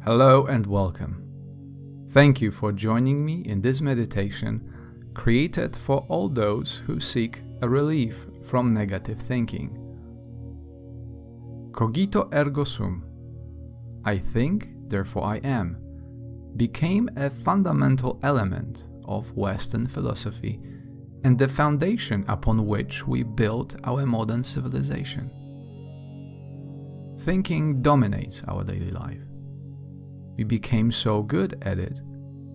Hello and welcome. Thank you for joining me in this meditation created for all those who seek a relief from negative thinking. Cogito ergo sum, I think, therefore I am, became a fundamental element of Western philosophy and the foundation upon which we built our modern civilization. Thinking dominates our daily life. We became so good at it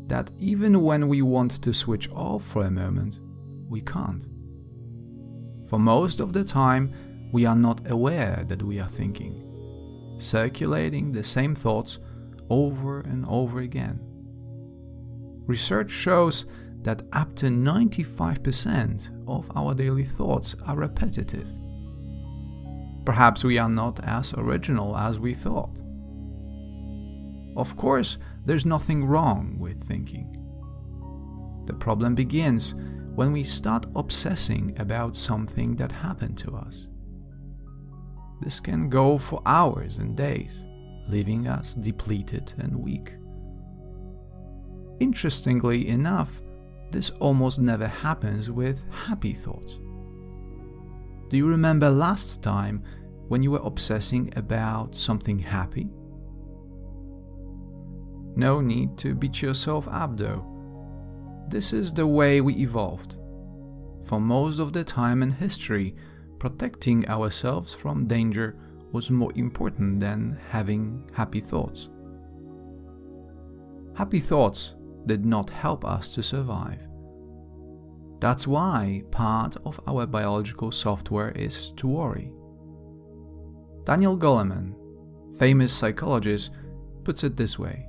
that even when we want to switch off for a moment, we can't. For most of the time, we are not aware that we are thinking, circulating the same thoughts over and over again. Research shows that up to 95% of our daily thoughts are repetitive. Perhaps we are not as original as we thought. Of course, there's nothing wrong with thinking. The problem begins when we start obsessing about something that happened to us. This can go for hours and days, leaving us depleted and weak. Interestingly enough, this almost never happens with happy thoughts. Do you remember last time when you were obsessing about something happy? No need to beat yourself up though. This is the way we evolved. For most of the time in history, protecting ourselves from danger was more important than having happy thoughts. Happy thoughts did not help us to survive. That's why part of our biological software is to worry. Daniel Goleman, famous psychologist, puts it this way: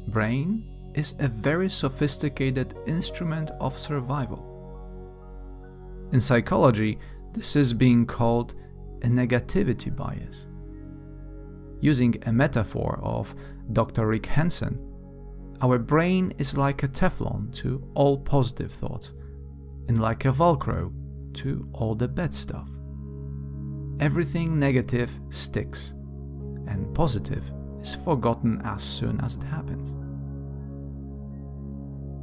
brain is a very sophisticated instrument of survival. In psychology, this is being called a negativity bias. Using a metaphor of Dr. Rick Hanson, our brain is like a Teflon to all positive thoughts and like a Velcro to all the bad stuff. Everything negative sticks, and positive is forgotten as soon as it happens.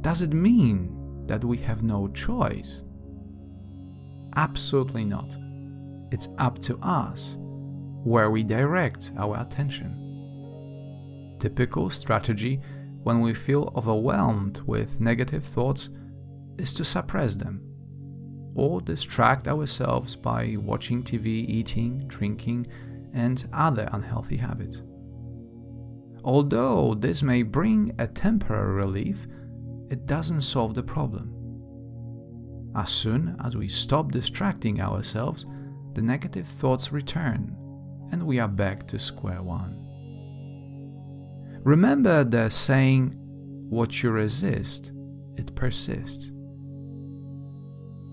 Does it mean that we have no choice? Absolutely not. It's up to us where we direct our attention. Typical strategy when we feel overwhelmed with negative thoughts is to suppress them or distract ourselves by watching TV, eating, drinking, and other unhealthy habits. Although this may bring a temporary relief, it doesn't solve the problem. As soon as we stop distracting ourselves, the negative thoughts return, and we are back to square one. Remember the saying, what you resist, it persists.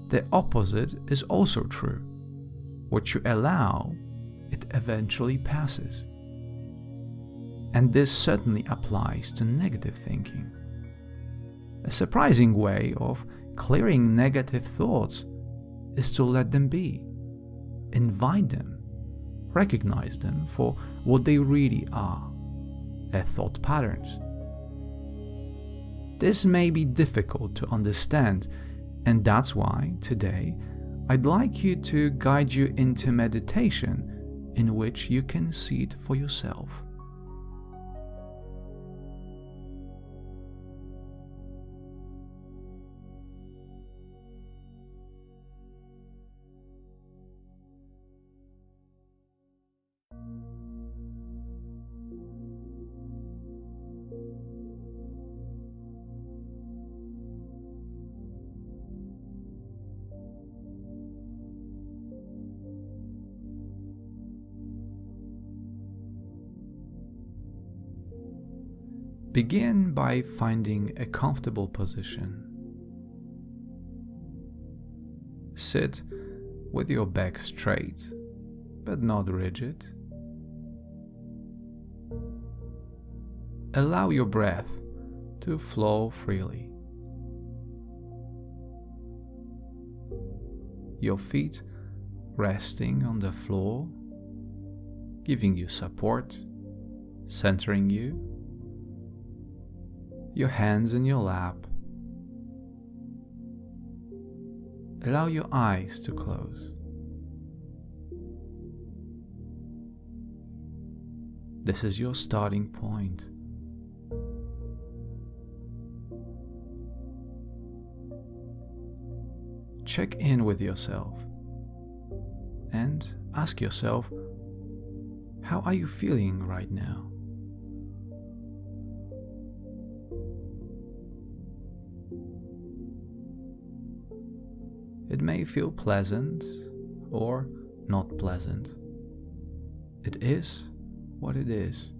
The opposite is also true. What you allow, it eventually passes. And this certainly applies to negative thinking. A surprising way of clearing negative thoughts is to let them be, invite them, recognize them for what they really are, thought patterns. This may be difficult to understand, and that's why today I'd like you to guide you into meditation in which you can see it for yourself. Begin by finding a comfortable position. Sit with your back straight, but not rigid. Allow your breath to flow freely. Your feet resting on the floor, giving you support centering you, your hands in your lap. Allow your eyes to close. This is your starting point. Check in with yourself and ask yourself, how are you feeling right now? It may feel pleasant or not pleasant. It is what it is.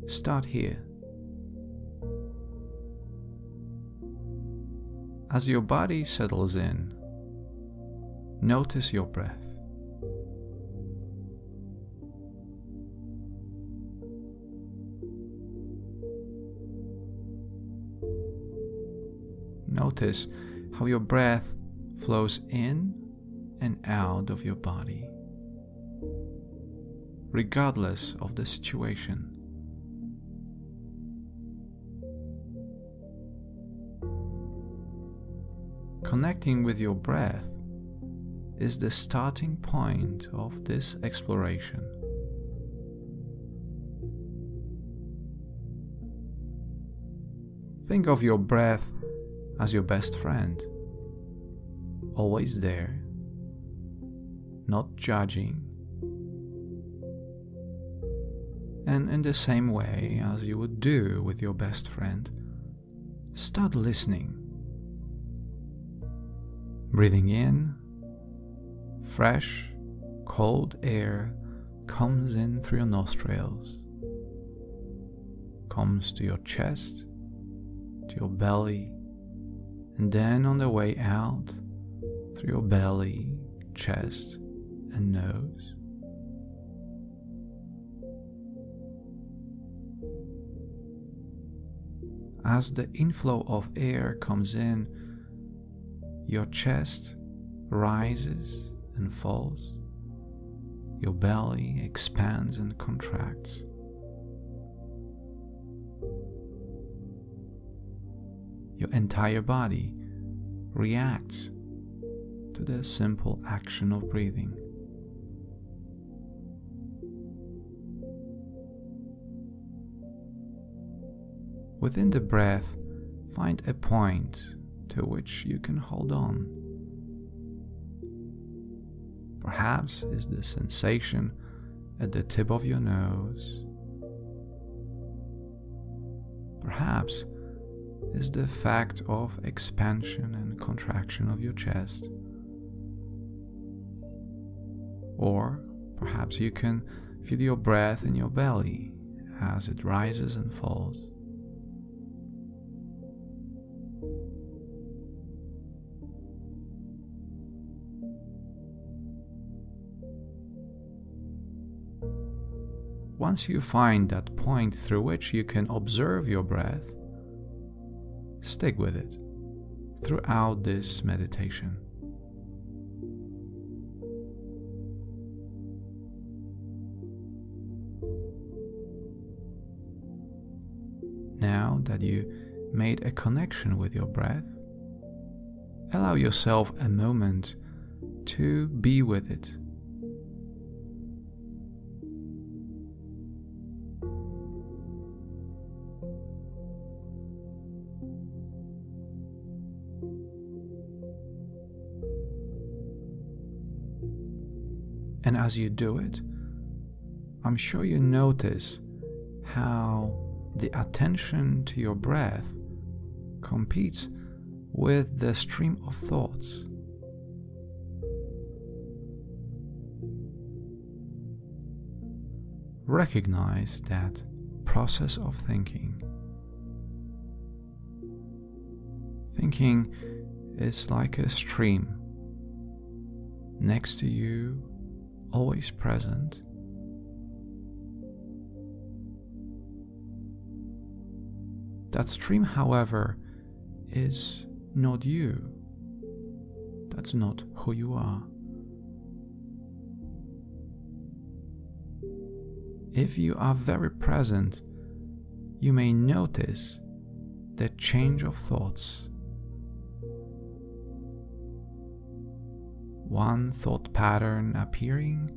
Start here. As your body settles in, notice your breath. Notice how your breath flows in and out of your body, regardless of the situation. Connecting with your breath is the starting point of this exploration. Think of your breath as your best friend, always there, not judging. And in the same way as you would do with your best friend, start listening. Breathing in, fresh, cold air comes in through your nostrils, comes to your chest, to your belly, and then on the way out, through your belly, chest, and nose. As the inflow of air comes in, your chest rises and falls. Your belly expands and contracts. Your entire body reacts to the simple action of breathing. Within the breath, find a point to which you can hold on. Perhaps is the sensation at the tip of your nose. Perhaps is the fact of expansion and contraction of your chest. Or perhaps you can feel your breath in your belly as it rises and falls. Once you find that point through which you can observe your breath, stick with it throughout this meditation. Now that you made a connection with your breath, allow yourself a moment to be with it. And as you do it, I'm sure you notice how the attention to your breath competes with the stream of thoughts. Recognize that process of thinking. Thinking is like a stream next to you, always present. That stream, however, is not you. That's not who you are. if you are very present, you may notice the change of thoughts. One thought pattern appearing,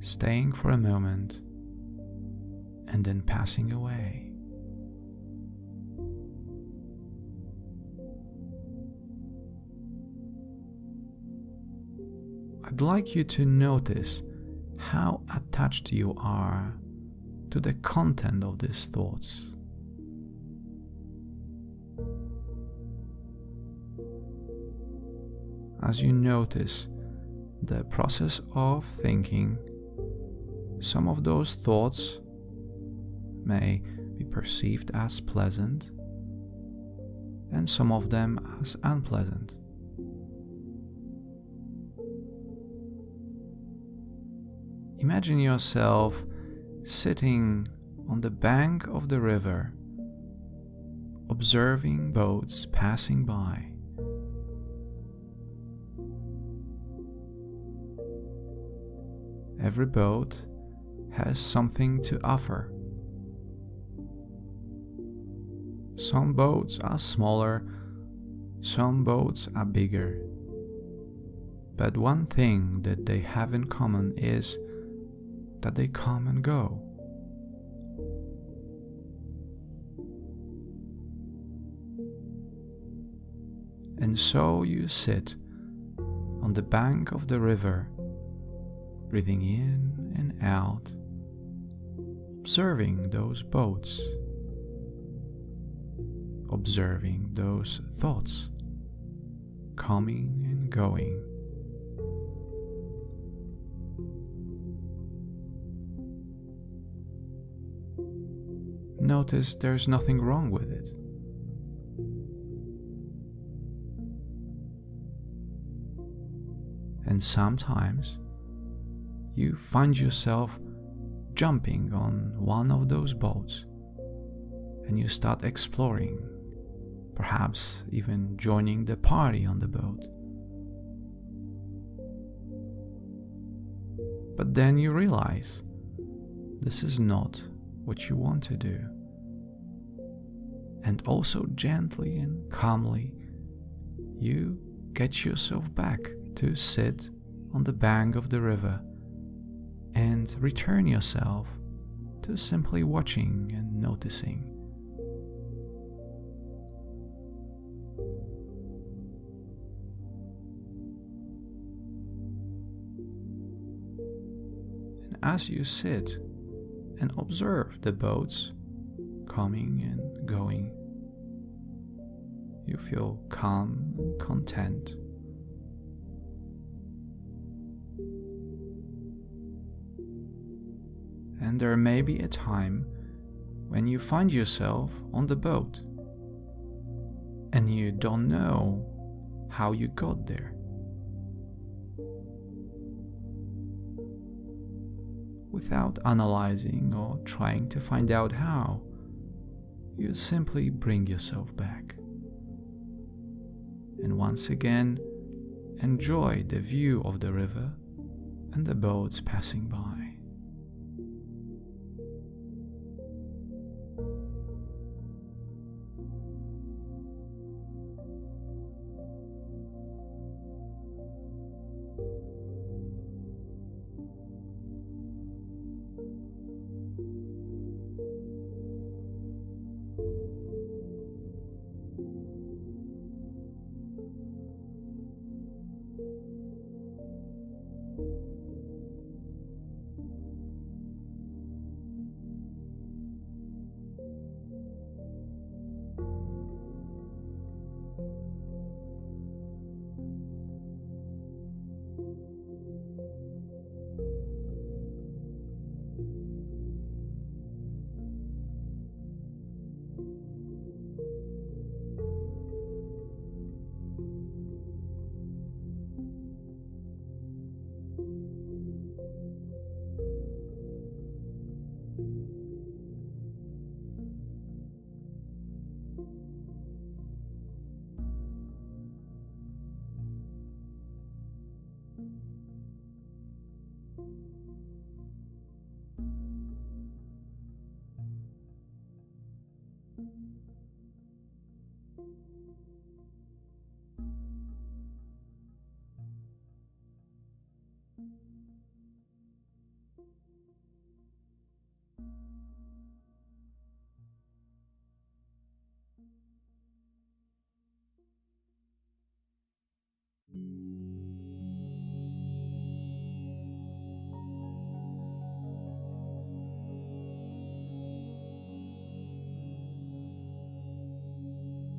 staying for a moment, and then passing away. I'd like you to notice how attached you are to the content of these thoughts. As you notice the process of thinking, some of those thoughts may be perceived as pleasant and some of them as unpleasant. Imagine yourself sitting on the bank of the river, observing boats passing by. Every boat has something to offer. Some boats are smaller, some boats are bigger. But one thing that they have in common is that they come and go. And so you sit on the bank of the river, breathing in and out, observing those boats, observing those thoughts coming and going. Notice there's nothing wrong with it. And sometimes you find yourself jumping on one of those boats and you start exploring, perhaps even joining the party on the boat. But then you realize this is not what you want to do. And also gently and calmly, you get yourself back to sit on the bank of the river and return yourself to simply watching and noticing. And as you sit and observe the boats coming and going, you feel calm and content. And there may be a time when you find yourself on the boat and you don't know how you got there. Without analyzing or trying to find out how, you simply bring yourself back. And once again, enjoy the view of the river and the boats passing by.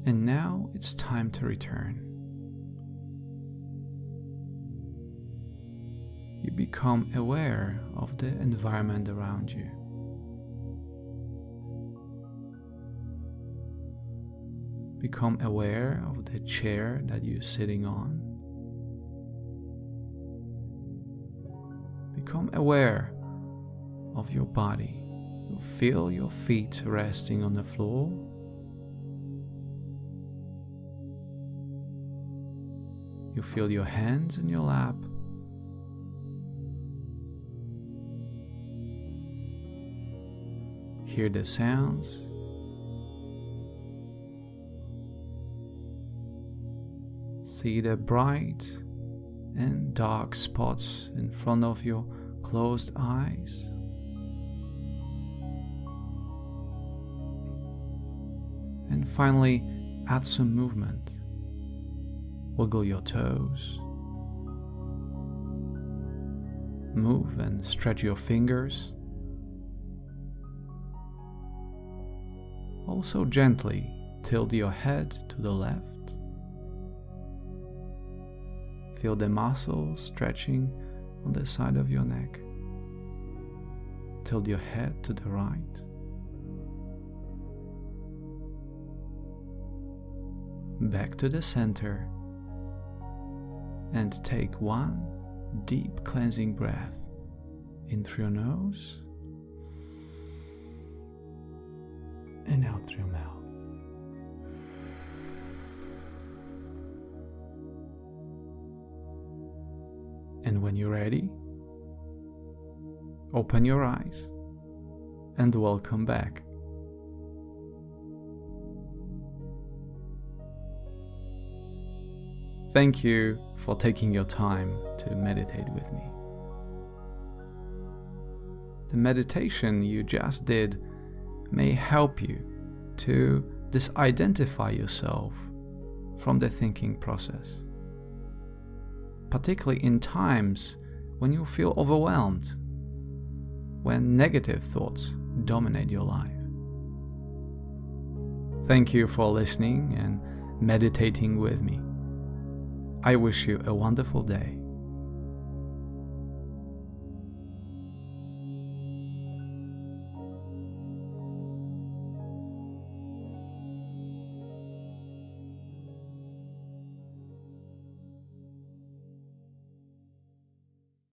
And now it's time to return. You become aware of the environment around you. Become aware of the chair that you're sitting on. Become aware of your body. You feel your feet resting on the floor. You feel your hands in your lap. Hear the sounds. See the bright and dark spots in front of your closed eyes. And finally, add some movement. Wiggle your toes. Move and stretch your fingers. Also gently tilt your head to the left. Feel the muscles stretching on the side of your neck. Tilt your head to the right. Back to the center. And take one deep cleansing breath in through your nose and out through your mouth. And when you're ready, open your eyes and welcome back. Thank you for taking your time to meditate with me. The meditation you just did may help you to disidentify yourself from the thinking process, particularly in times when you feel overwhelmed, when negative thoughts dominate your life. Thank you for listening and meditating with me. I wish you a wonderful day.